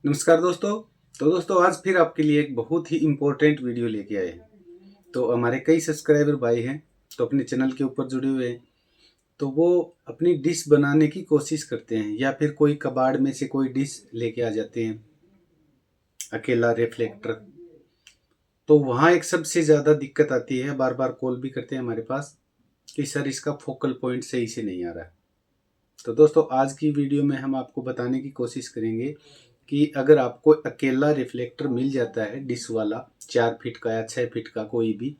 नमस्कार दोस्तों। तो दोस्तों आज फिर आपके लिए एक बहुत ही इम्पोर्टेंट वीडियो लेके आए हैं। तो हमारे कई सब्सक्राइबर भाई हैं तो अपने चैनल के ऊपर जुड़े हुए हैं। तो वो अपनी डिश बनाने की कोशिश करते हैं या फिर कोई कबाड़ में से कोई डिश लेके आ जाते हैं, अकेला रिफ्लेक्टर। तो वहाँ एक सबसे ज़्यादा दिक्कत आती है, बार बार कॉल भी करते हैं हमारे पास कि सर इसका फोकल पॉइंट सही से नहीं आ रहा है। तो दोस्तों आज की वीडियो में हम आपको बताने की कोशिश करेंगे कि अगर आपको अकेला रिफ्लेक्टर मिल जाता है डिश वाला 4 फीट का या 6 फीट का कोई भी,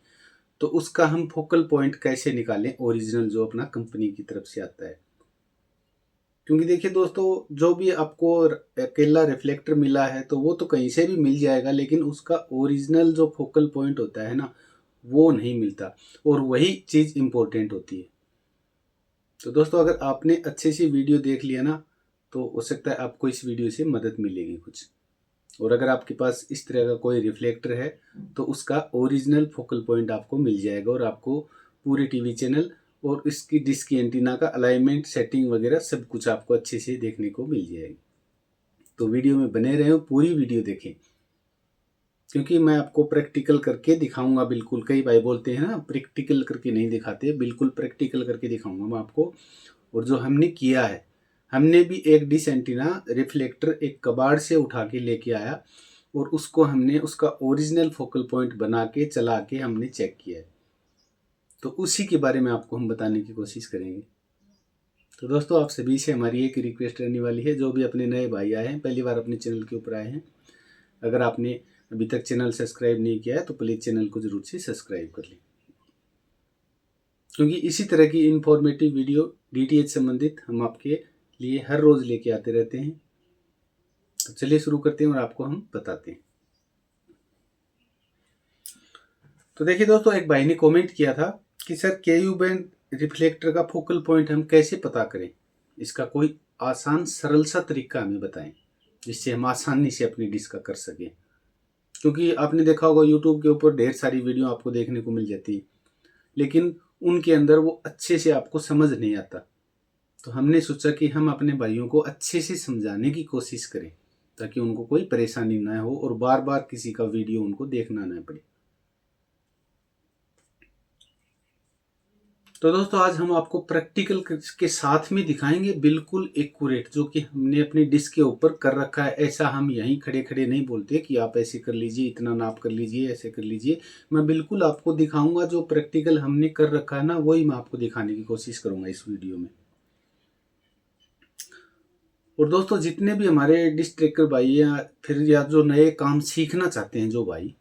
तो उसका हम फोकल पॉइंट कैसे निकालें, ओरिजिनल जो अपना कंपनी की तरफ से आता है। क्योंकि देखिए दोस्तों, जो भी आपको अकेला रिफ्लेक्टर मिला है तो वो तो कहीं से भी मिल जाएगा, लेकिन उसका ओरिजिनल जो फोकल पॉइंट होता है ना, वो नहीं मिलता। और वही चीज़ इम्पोर्टेंट होती है। तो दोस्तों अगर आपने अच्छे से वीडियो देख लिया ना, तो हो सकता है आपको इस वीडियो से मदद मिलेगी कुछ। और अगर आपके पास इस तरह का कोई रिफ्लेक्टर है तो उसका ओरिजिनल फोकल पॉइंट आपको मिल जाएगा और आपको पूरे टीवी चैनल और इसकी डिश की एंटीना का अलाइनमेंट सेटिंग वगैरह सब कुछ आपको अच्छे से देखने को मिल जाएगी। तो वीडियो में बने रहें, पूरी वीडियो देखें, क्योंकि मैं आपको प्रैक्टिकल करके दिखाऊंगा। बिल्कुल, कई भाई बोलते हैं ना प्रैक्टिकल करके नहीं दिखाते, बिल्कुल प्रैक्टिकल करके दिखाऊंगा मैं आपको। और जो हमने किया है, हमने भी एक डिश एंटीना रिफ्लेक्टर एक कबाड़ से उठा के लेके आया और उसको हमने उसका ओरिजिनल फोकल पॉइंट बना के चला के हमने चेक किया है। तो उसी के बारे में आपको हम बताने की कोशिश करेंगे। तो दोस्तों आप सभी से हमारी एक रिक्वेस्ट रहने वाली है, जो भी अपने नए भाई आए हैं, पहली बार अपने चैनल के ऊपर आए हैं, अगर आपने अभी तक चैनल सब्सक्राइब नहीं किया है तो प्लीज़ चैनल को ज़रूर से सब्सक्राइब कर लें, क्योंकि इसी तरह की इन्फॉर्मेटिव वीडियो डीटीएच संबंधित हम आपके लिए हर रोज़ लेके आते रहते हैं। तो चलिए शुरू करते हैं और आपको हम बताते हैं। तो देखिए दोस्तों, एक भाई ने कमेंट किया था कि सर केयू बैंड रिफ्लेक्टर का फोकल पॉइंट हम कैसे पता करें, इसका कोई आसान सरल सा तरीका हमें बताएं जिससे हम आसानी से अपनी डिश का कर सकें। क्योंकि आपने देखा होगा यूट्यूब के ऊपर ढेर सारी वीडियो आपको देखने को मिल जाती है, लेकिन उनके अंदर वो अच्छे से आपको समझ नहीं आता। तो हमने सोचा कि हम अपने भाइयों को अच्छे से समझाने की कोशिश करें ताकि उनको कोई परेशानी ना हो और बार बार किसी का वीडियो उनको देखना ना पड़े। तो दोस्तों आज हम आपको प्रैक्टिकल के साथ में दिखाएंगे, बिल्कुल एक्यूरेट, जो कि हमने अपनी डिश के ऊपर कर रखा है। ऐसा हम यहीं खड़े खड़े नहीं बोलते कि आप ऐसे कर लीजिए, इतना नाप कर लीजिए, ऐसे कर लीजिए। मैं बिल्कुल आपको दिखाऊंगा जो प्रैक्टिकल हमने कर रखा है ना, वही मैं आपको दिखाने की कोशिश करूंगा इस वीडियो में। और दोस्तों जितने भी हमारे डिश ट्रेकर भाई या फिर या जो नए काम सीखना चाहते हैं जो भाई,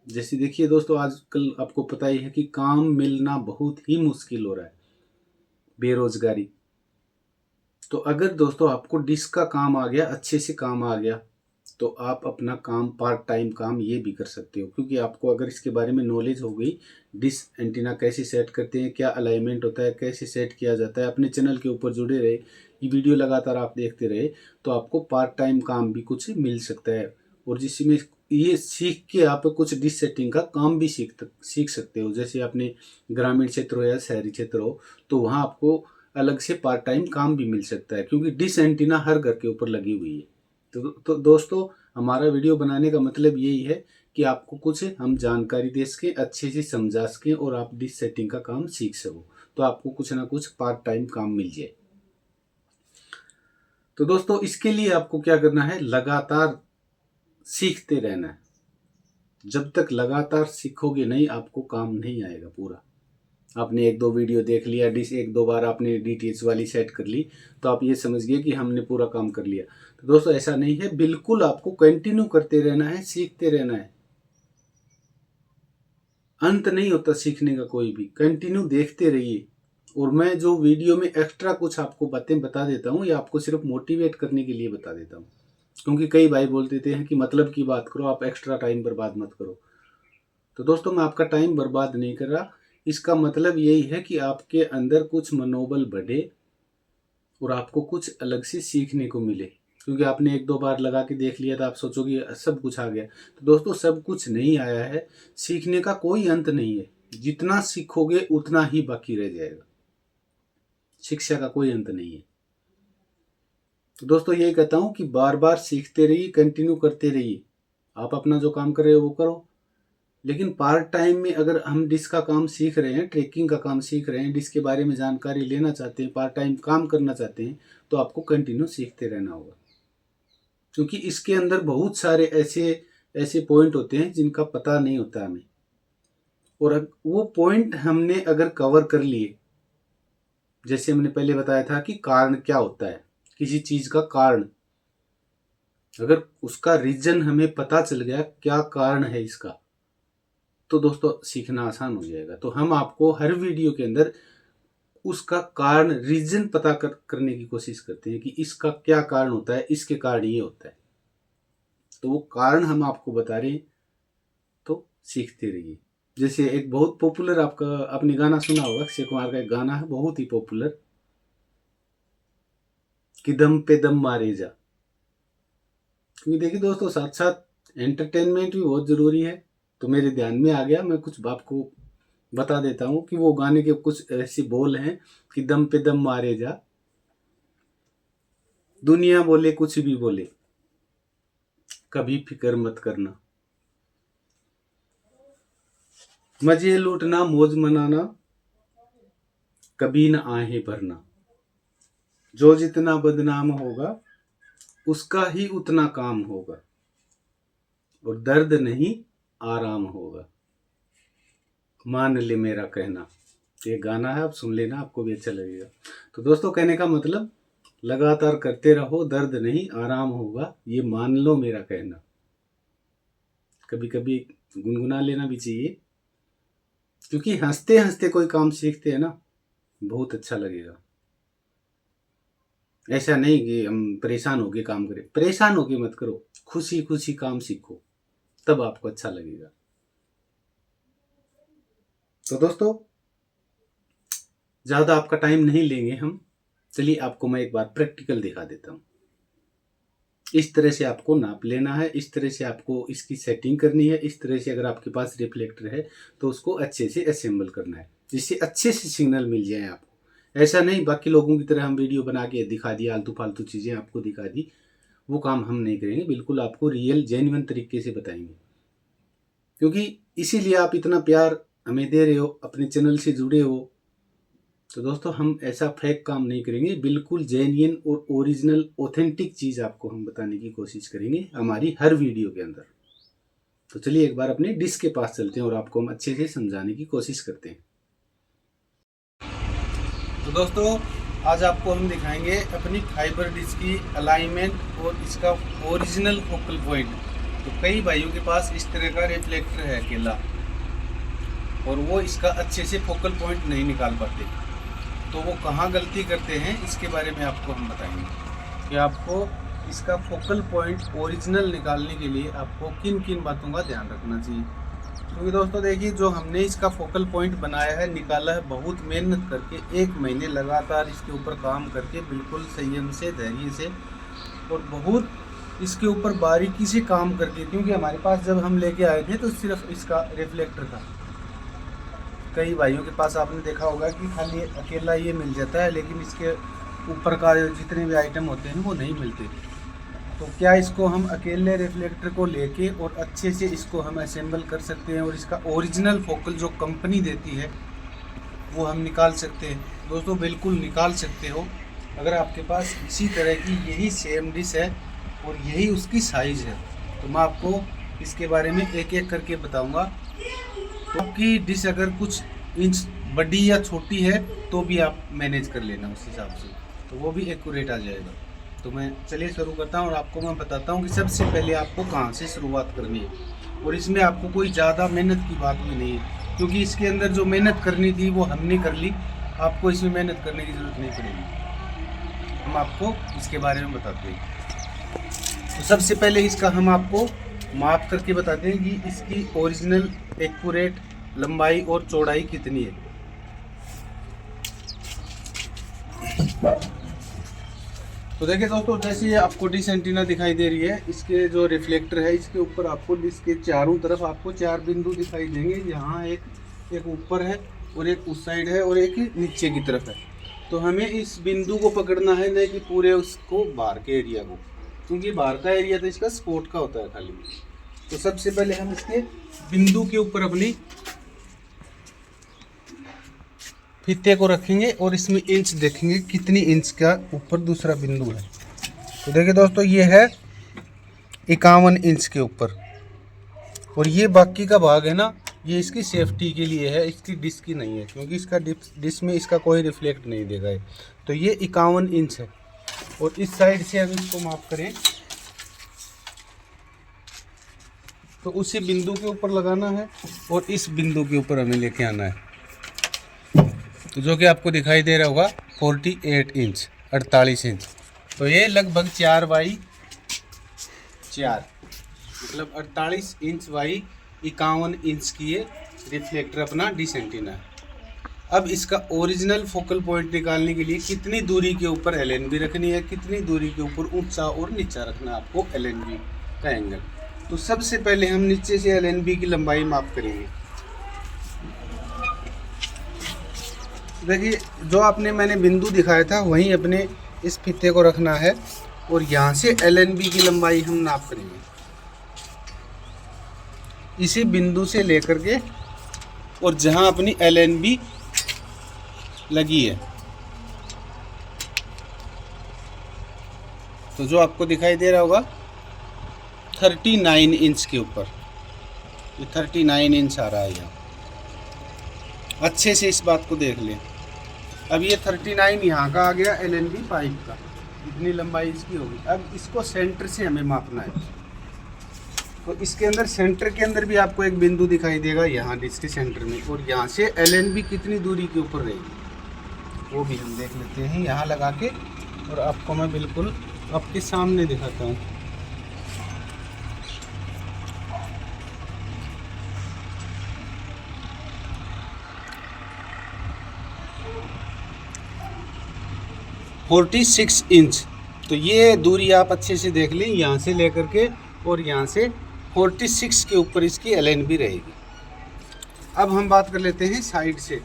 जैसे देखिए दोस्तों आजकल आपको पता ही है कि काम मिलना बहुत ही मुश्किल हो रहा है, बेरोजगारी। तो अगर दोस्तों आपको डिश का काम आ गया, अच्छे से काम आ गया, तो आप अपना काम पार्ट टाइम काम ये भी कर सकते हो। क्योंकि आपको अगर इसके बारे में नॉलेज हो गई, डिश एंटीना कैसे सेट करते हैं, क्या अलाइनमेंट होता है, कैसे सेट किया जाता है, अपने चैनल के ऊपर जुड़े रहे, ये वीडियो लगातार आप देखते रहे, तो आपको पार्ट टाइम काम भी कुछ मिल सकता है। और जिसमें ये सीख के आप कुछ डिश सेटिंग का काम भी सीख सकते हो। जैसे अपने ग्रामीण क्षेत्र हो या शहरी क्षेत्र हो, तो वहाँ आपको अलग से पार्ट टाइम काम भी मिल सकता है, क्योंकि डिश एंटीना हर घर के ऊपर लगी हुई है। तो दोस्तों हमारा वीडियो बनाने का मतलब यही है कि आपको कुछ हम जानकारी दे सकें, अच्छे से समझा सकें और आप डिश सेटिंग का काम सीख सको, तो आपको कुछ ना कुछ पार्ट टाइम काम मिल जाए। तो दोस्तों इसके लिए आपको क्या करना है, लगातार सीखते रहना है। जब तक लगातार सीखोगे नहीं, आपको काम नहीं आएगा पूरा। आपने एक दो वीडियो देख लिया, डिश एक दो बार आपने डीटीएच वाली सेट कर ली, तो आप ये समझिए कि हमने पूरा काम कर लिया। तो दोस्तों ऐसा नहीं है, बिल्कुल आपको कंटिन्यू करते रहना है, सीखते रहना है। अंत नहीं होता सीखने का कोई भी, कंटिन्यू देखते रहिए। और मैं जो वीडियो में एक्स्ट्रा कुछ आपको बातें बता देता हूँ, ये आपको सिर्फ मोटिवेट करने के लिए बता देता हूँ। क्योंकि कई भाई बोल देते हैं कि मतलब की बात करो, आप एक्स्ट्रा टाइम बर्बाद मत करो। तो दोस्तों मैं आपका टाइम बर्बाद नहीं कर रहा, इसका मतलब यही है कि आपके अंदर कुछ मनोबल बढ़े और आपको कुछ अलग से सीखने को मिले। क्योंकि आपने एक दो बार लगा के देख लिया तो आप सोचोगे सब कुछ आ गया। तो दोस्तों सब कुछ नहीं आया है, सीखने का कोई अंत नहीं है। जितना सीखोगे उतना ही बाकी रह जाएगा, शिक्षा का कोई अंत नहीं है। तो दोस्तों यही कहता हूँ कि बार बार सीखते रहिए, कंटिन्यू करते रहिए। आप अपना जो काम कर रहे हो वो करो, लेकिन पार्ट टाइम में अगर हम डिश का काम सीख रहे हैं, ट्रेकिंग का काम सीख रहे हैं, डिश के बारे में जानकारी लेना चाहते हैं, पार्ट टाइम काम करना चाहते हैं, तो आपको कंटिन्यू सीखते रहना होगा। क्योंकि इसके अंदर बहुत सारे ऐसे ऐसे पॉइंट होते हैं जिनका पता नहीं होता हमें, और वो पॉइंट हमने अगर कवर कर लिए, जैसे हमने पहले बताया था कि कारण क्या होता है, किसी चीज़ का कारण, अगर उसका रीजन हमें पता चल गया क्या कारण है इसका, तो दोस्तों सीखना आसान हो जाएगा। तो हम आपको हर वीडियो के अंदर उसका कारण, रीजन पता करने की कोशिश करते हैं कि इसका क्या कारण होता है, इसके कारण ये होता है। तो वो कारण हम आपको बता रहे हैं, तो सीखते रहिए। जैसे एक बहुत पॉपुलर आपने गाना सुना होगा, अक्षय कुमार का एक गाना है बहुत ही पॉपुलर, कि दम पे दम मारे जा। क्योंकि देखिए दोस्तों, साथ साथ एंटरटेनमेंट भी बहुत जरूरी है। तो मेरे ध्यान में आ गया, मैं कुछ आपको बता देता हूँ कि वो गाने के कुछ ऐसे बोल हैं कि दम पे दम मारे जा, दुनिया बोले कुछ भी बोले, कभी फिक्र मत करना, मजे लूटना मौज मनाना, कभी न आहें भरना, जो जितना बदनाम होगा उसका ही उतना काम होगा, और दर्द नहीं आराम होगा, मान ले मेरा कहना। ये गाना है, आप सुन लेना, आपको भी अच्छा लगेगा। तो दोस्तों कहने का मतलब, लगातार करते रहो, दर्द नहीं आराम होगा, ये मान लो मेरा कहना। कभी कभी गुनगुना लेना भी चाहिए, क्योंकि हंसते हंसते कोई काम सीखते हैं ना, बहुत अच्छा लगेगा। ऐसा नहीं कि हम परेशान होके काम करें, परेशान होके मत करो, खुशी खुशी काम सीखो, तब आपको अच्छा लगेगा। तो दोस्तों ज़्यादा आपका टाइम नहीं लेंगे हम, चलिए आपको मैं एक बार प्रैक्टिकल दिखा देता हूँ। इस तरह से आपको नाप लेना है, इस तरह से आपको इसकी सेटिंग करनी है, इस तरह से अगर आपके पास रिफ्लेक्टर है तो उसको अच्छे से असेंबल करना है, जिससे अच्छे से सिग्नल मिल जाए आपको। ऐसा नहीं बाकी लोगों की तरह हम वीडियो बना के दिखा दिया, आलतू फालतू चीज़ें आपको दिखा दी, वो काम हम नहीं करेंगे। बिल्कुल आपको रियल जेन्युइन तरीके से बताएंगे, क्योंकि इसीलिए आप इतना प्यार हमें दे रहे हो, अपने चैनल से जुड़े हो। तो दोस्तों हम ऐसा फेक काम नहीं करेंगे, बिल्कुल जेन्युइन और ओरिजिनल ऑथेंटिक चीज़ आपको हम बताने की कोशिश करेंगे हमारी हर वीडियो के अंदर। तो चलिए एक बार अपने डिश के पास चलते हैं और आपको हम अच्छे से समझाने की कोशिश करते हैं। तो दोस्तों आज आपको हम दिखाएंगे अपनी फाइबर डिश की अलाइनमेंट और इसका ओरिजिनल फोकल पॉइंट। तो कई भाइयों के पास इस तरह का रिफ्लेक्टर है अकेला, और वो इसका अच्छे से फोकल पॉइंट नहीं निकाल पाते। तो वो कहाँ गलती करते हैं इसके बारे में आपको हम बताएंगे कि आपको इसका फोकल पॉइंट ओरिजिनल निकालने के लिए आपको किन किन बातों का ध्यान रखना चाहिए। क्योंकि दोस्तों देखिए, जो हमने इसका फोकल पॉइंट बनाया है, निकाला है, बहुत मेहनत करके 1 महीने लगातार इसके ऊपर काम करके, बिल्कुल संयम से, धैर्य से, और बहुत इसके ऊपर बारीकी से काम करके। क्योंकि हमारे पास जब हम लेके आए थे तो सिर्फ इसका रिफ्लेक्टर था। कई भाइयों के पास आपने देखा होगा कि खाली अकेला ये मिल जाता है, लेकिन इसके ऊपर का जितने भी आइटम होते हैं वो नहीं मिलते। तो क्या इसको हम अकेले रिफ्लेक्टर को लेके और अच्छे से इसको हम असेंबल कर सकते हैं, और इसका ओरिजिनल फोकल जो कंपनी देती है वो हम निकाल सकते हैं। दोस्तों बिल्कुल निकाल सकते हो, अगर आपके पास इसी तरह की यही सेम डिश है और यही उसकी साइज़ है, तो मैं आपको इसके बारे में एक एक करके बताऊँगा। आपकी डिश अगर कुछ इंच बड़ी या छोटी है तो भी आप मैनेज कर लेना उस हिसाब से, तो वो भी एक्यूरेट आ जाएगा। तो मैं चलिए शुरू करता हूँ और आपको मैं बताता हूँ कि सबसे पहले आपको कहाँ से शुरुआत करनी है। और इसमें आपको कोई ज़्यादा मेहनत की बात भी नहीं है, क्योंकि इसके अंदर जो मेहनत करनी थी वो हमने कर ली, आपको इसमें मेहनत करने की ज़रूरत नहीं पड़ेगी। हम आपको इसके बारे में बताते हैं। तो सबसे पहले इसका हम आपको माप करके बताते हैं कि इसकी ओरिजिनल एक्यूरेट लंबाई और चौड़ाई कितनी है। तो देखिए दोस्तों, जैसे ये आपको डिश एंटीना दिखाई दे रही है, इसके जो रिफ्लेक्टर है इसके ऊपर आपको डिश के चारों तरफ आपको 4 बिंदु दिखाई देंगे। यहाँ एक ऊपर है और एक उस साइड है और एक नीचे की तरफ है। तो हमें इस बिंदु को पकड़ना है, नहीं कि पूरे उसको बाहर के एरिया को, क्योंकि बाहर का एरिया तो इसका स्पोर्ट का होता है खाली। तो सबसे पहले हम इसके बिंदु के ऊपर अपनी फीते को रखेंगे और इसमें इंच देखेंगे कितनी इंच का ऊपर दूसरा बिंदु है। तो देखिए दोस्तों, ये है 51 इंच के ऊपर, और ये बाकी का भाग है ना, ये इसकी सेफ्टी के लिए है, इसकी डिस्क की नहीं है, क्योंकि इसका डिस्क में इसका कोई रिफ्लेक्ट नहीं देगा ये। तो ये 51 इंच है, और इस साइड से हम इसको माप करें तो उसी बिंदु के ऊपर लगाना है, और इस बिंदु के ऊपर हमें लेके आना है। तो जो कि आपको दिखाई दे रहा होगा 48 इंच, 48 इंच। तो ये लगभग 4 बाई 4, मतलब 48 इंच बाई 51 इंच की ये रिफ्लेक्टर अपना डिश एंटीना है। अब इसका ओरिजिनल फोकल पॉइंट निकालने के लिए कितनी दूरी के ऊपर एलएनबी रखनी है, कितनी दूरी के ऊपर ऊंचा और नीचा रखना है आपको एलएनबी का एंगल। तो सबसे पहले हम नीचे से एलएनबी की लंबाई माप करेंगे। देखिए, जो आपने मैंने बिंदु दिखाया था वहीं अपने इस फीते को रखना है, और यहाँ से एलएनबी की लंबाई हम नाप करेंगे इसी बिंदु से लेकर के, और जहाँ अपनी एलएनबी लगी है। तो जो आपको दिखाई दे रहा होगा 39 इंच के ऊपर, ये 39 इंच आ रहा है यहाँ। अच्छे से इस बात को देख लें। अब ये 39 यहाँ का आ गया एलएनबी पाइप का, इतनी लंबाई इसकी होगी। अब इसको सेंटर से हमें मापना है। तो इसके अंदर सेंटर के अंदर भी आपको एक बिंदु दिखाई देगा यहाँ इसके सेंटर में, और यहाँ से एलएनबी कितनी दूरी के ऊपर रहेगी वो भी हम देख लेते हैं यहाँ लगा के, और आपको मैं बिल्कुल आपके सामने दिखाता हूँ। (46 इंच। तो ये दूरी आप अच्छे से देख लें, यहाँ से लेकर के और यहाँ से 46 के ऊपर इसकी एलएनबी रहेगी। अब हम बात कर लेते हैं साइड से।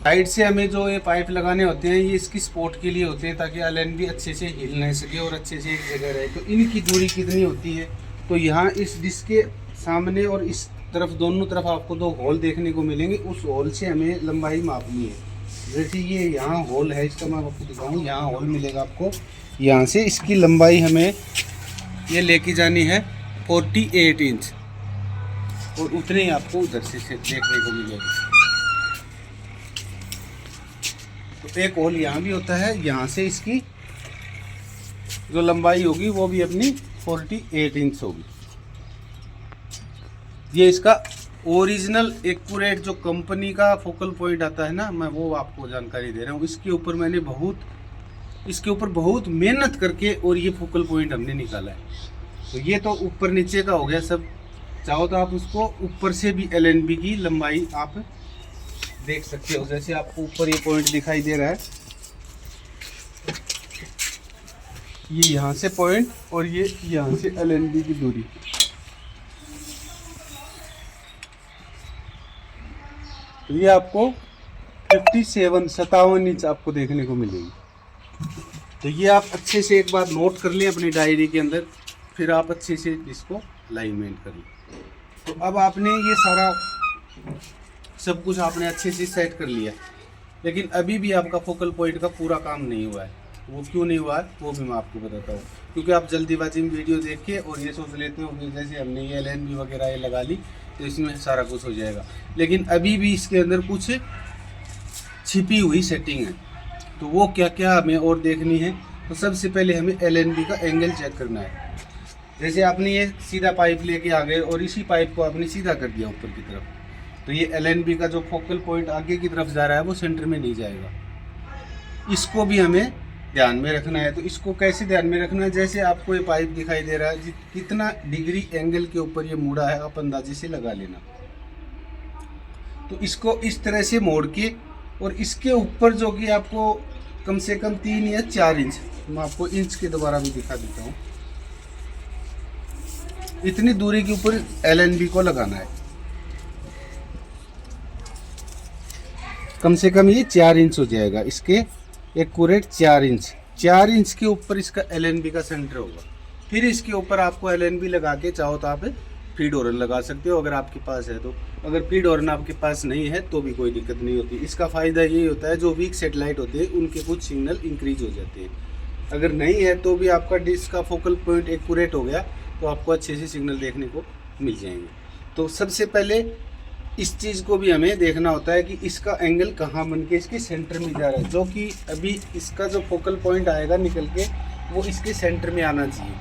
साइड से हमें जो ये पाइप लगाने होते हैं, ये इसकी सपोर्ट के लिए होते हैं, ताकि एलएनबी अच्छे से हिल नहीं सके और अच्छे से एक जगह रहे। तो इनकी दूरी कितनी होती है, तो यहाँ इस डिस्क के सामने और इस तरफ, दोनों तरफ आपको 2 होल देखने को मिलेंगे। उस होल से हमें लंबाई मापनी है। जैसे ये यहाँ होल है, इसका मैं आपको दिखाऊँ, यहाँ होल मिलेगा आपको, यहाँ से इसकी लंबाई हमें ये लेके जानी है 48 इंच, और उतने ही आपको उधर से देखने को मिलेगी। तो एक होल यहाँ भी होता है, यहाँ से इसकी जो लंबाई होगी वो भी अपनी 48 इंच होगी। ये इसका ओरिजिनल एक्यूरेट जो कंपनी का फोकल पॉइंट आता है ना, मैं वो आपको जानकारी दे रहा हूँ। इसके ऊपर मैंने बहुत मेहनत करके और ये फोकल पॉइंट हमने निकाला है। तो ये तो ऊपर नीचे का हो गया सब। चाहो तो आप उसको ऊपर से भी एलएनबी की लंबाई आप देख सकते हो। जैसे आपको ऊपर ये पॉइंट दिखाई दे रहा है, ये यहाँ से पॉइंट और ये यहाँ से एलएनबी की दूरी। तो ये आपको 57 इंच आपको देखने को मिलेगी। तो ये आप अच्छे से एक बार नोट कर लें अपनी डायरी के अंदर, फिर आप अच्छे से इसको अलाइनमेंट कर लें। तो अब आपने ये सारा सब कुछ आपने अच्छे से सेट कर लिया, लेकिन अभी भी आपका फोकल पॉइंट का पूरा काम नहीं हुआ है। वो क्यों नहीं हुआ है वो भी मैं आपको बताता हूँ। क्योंकि आप जल्दीबाजी में वीडियो देख के और ये सोच लेते हो कि जैसे हमने ये एलएनबी वगैरह ये लगा ली तो इसमें सारा कुछ हो जाएगा, लेकिन अभी भी इसके अंदर कुछ छिपी हुई सेटिंग है। तो वो क्या क्या हमें और देखनी है। तो सबसे पहले हमें एलएनबी का एंगल चेक करना है। जैसे आपने ये सीधा पाइप लेके आ गए और इसी पाइप को आपने सीधा कर दिया ऊपर की तरफ, तो ये एलएनबी का जो फोकल पॉइंट आगे की तरफ जा रहा है वो सेंटर में नहीं जाएगा। इसको भी हमें ध्यान में रखना है। तो इसको कैसे ध्यान में रखना है, जैसे आपको ये पाइप दिखाई दे रहा है, कितना डिग्री एंगल के ऊपर ये मुड़ा है आप अंदाजे से लगा लेना। तो इसको इस तरह से मोड़ के, और इसके ऊपर जो कि आपको कम से कम 3 या 4 इंच, मैं आपको इंच के दोबारा भी दिखा देता हूँ, इतनी दूरी के ऊपर एलएनबी को लगाना है। कम से कम ये 4 इंच हो जाएगा, इसके एक्यूरेट 4 इंच। 4 इंच के ऊपर इसका LNB का सेंटर होगा। फिर इसके ऊपर आपको LNB लगा के चाहो तो आप फीड हॉर्न लगा सकते हो अगर आपके पास है तो। अगर फीड हॉर्न आपके पास नहीं है तो भी कोई दिक्कत नहीं होती। इसका फ़ायदा यही होता है जो वीक सेटेलाइट होते हैं उनके कुछ सिग्नल इंक्रीज हो जाते हैं। अगर नहीं है तो भी आपका डिश का फोकल पॉइंट एक्यूरेट हो गया तो आपको अच्छे से सिग्नल देखने को मिल जाएंगे। तो सबसे पहले इस चीज़ को भी हमें देखना होता है कि इसका एंगल कहाँ बन के इसके सेंटर में जा रहा है, जो कि अभी इसका जो फोकल पॉइंट आएगा निकल के वो इसके सेंटर में आना चाहिए,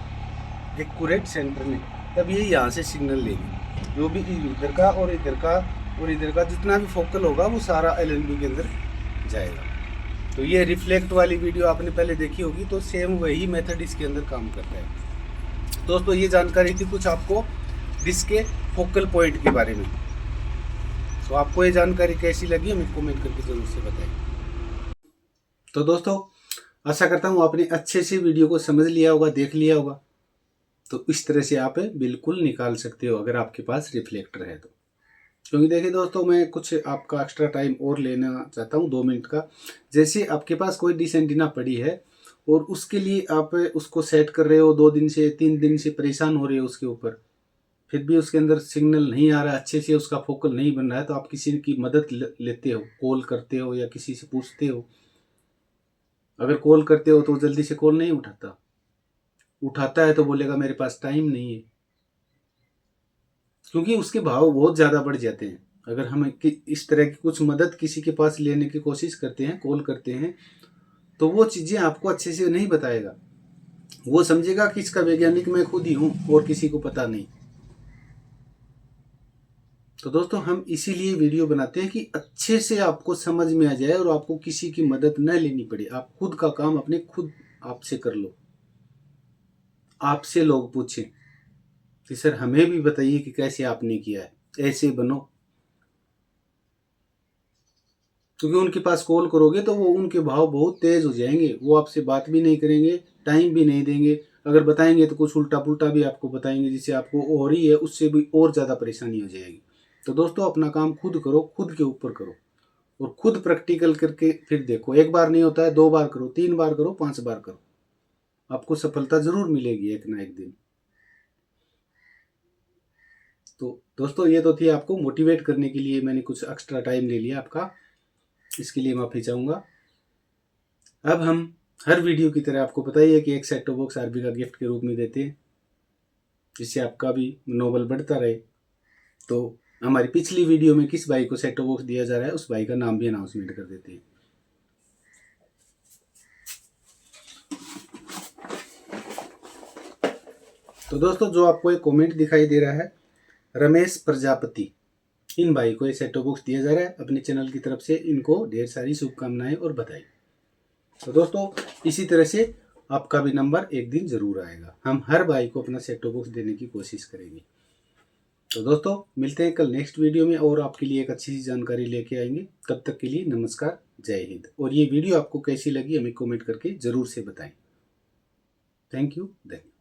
एक्यूरेट सेंटर में, तब ये यहाँ से सिग्नल लेगी। जो भी इधर का और इधर का और इधर का जितना भी फोकल होगा वो सारा LNB के अंदर जाएगा। तो ये रिफ्लेक्ट वाली वीडियो आपने पहले देखी होगी, तो सेम वही मेथड इसके अंदर काम करता है। दोस्तों ये जानकारी थी कुछ आपको डिश के फोकल पॉइंट के बारे में। तो आपको ये जानकारी कैसी लगी हमें कमेंट करके जरूर से बताएं। तो दोस्तों आशा करता हूँ आपने अच्छे से वीडियो को समझ लिया होगा, देख लिया होगा। तो इस तरह से आप बिल्कुल निकाल सकते हो अगर आपके पास रिफ्लेक्टर है तो। क्योंकि देखिए दोस्तों मैं कुछ आपका एक्स्ट्रा टाइम और लेना चाहता हूँ 2 मिनट का। जैसे आपके पास कोई डिश एंटीना पड़ी है और उसके लिए आप उसको सेट कर रहे हो, 2 दिन से 3 दिन से परेशान हो रहे हो उसके ऊपर, फिर भी उसके अंदर सिग्नल नहीं आ रहा, अच्छे से उसका फोकल नहीं बन रहा है, तो आप किसी की मदद लेते हो, कॉल करते हो या किसी से पूछते हो। अगर कॉल करते हो तो जल्दी से कॉल नहीं उठाता, उठाता है तो बोलेगा मेरे पास टाइम नहीं है, क्योंकि उसके भाव बहुत ज़्यादा बढ़ जाते हैं। अगर हम इस तरह की कुछ मदद किसी के पास लेने की कोशिश करते हैं, कॉल करते हैं, तो वो चीज़ें आपको अच्छे से नहीं बताएगा। वो समझेगा कि इसका वैज्ञानिक मैं खुद ही हूँ और किसी को पता नहीं। तो दोस्तों हम इसीलिए वीडियो बनाते हैं कि अच्छे से आपको समझ में आ जाए और आपको किसी की मदद न लेनी पड़े। आप खुद का काम अपने खुद आपसे कर लो। आपसे लोग पूछें कि सर हमें भी बताइए कि कैसे आपने किया है, ऐसे बनो। क्योंकि उनके पास कॉल करोगे तो वो उनके भाव बहुत तेज हो जाएंगे, वो आपसे बात भी नहीं करेंगे, टाइम भी नहीं देंगे। अगर बताएंगे तो कुछ उल्टा पुल्टा भी आपको बताएंगे, जिससे आपको हो रही है उससे भी और ज़्यादा परेशानी हो जाएगी। तो दोस्तों अपना काम खुद करो, खुद के ऊपर करो और खुद प्रैक्टिकल करके फिर देखो। 1 बार नहीं होता है, 2 बार करो, 3 बार करो, 5 बार करो, आपको सफलता जरूर मिलेगी एक ना एक दिन। तो दोस्तों ये तो थी आपको मोटिवेट करने के लिए, मैंने कुछ एक्स्ट्रा टाइम ले लिया आपका, इसके लिए माफ़ी चाहूँगा। अब हम हर वीडियो की तरह आपको पता ही है कि एक सेट टॉप बॉक्स आरबी का गिफ्ट के रूप में देते हैं, जिससे आपका भी मनोबल बढ़ता रहे। तो हमारी पिछली वीडियो में किस भाई को सेट टॉप बॉक्स दिया जा रहा है उस भाई का नाम भी अनाउंसमेंट कर देते हैं। तो दोस्तों जो आपको एक कमेंट दिखाई दे रहा है, रमेश प्रजापति, इन भाई को ये सेट टॉप बॉक्स दिया जा रहा है अपने चैनल की तरफ से। इनको ढेर सारी शुभकामनाएं और बधाई। तो दोस्तों इसी तरह से आपका भी नंबर एक दिन जरूर आएगा। हम हर भाई को अपना सेट टॉप बॉक्स देने की कोशिश करेंगे। तो दोस्तों मिलते हैं कल नेक्स्ट वीडियो में और आपके लिए एक अच्छी सी जानकारी लेके आएंगे। तब तक के लिए नमस्कार, जय हिंद। और ये वीडियो आपको कैसी लगी हमें कमेंट करके जरूर से बताएं। थैंक यू, धन्यवाद।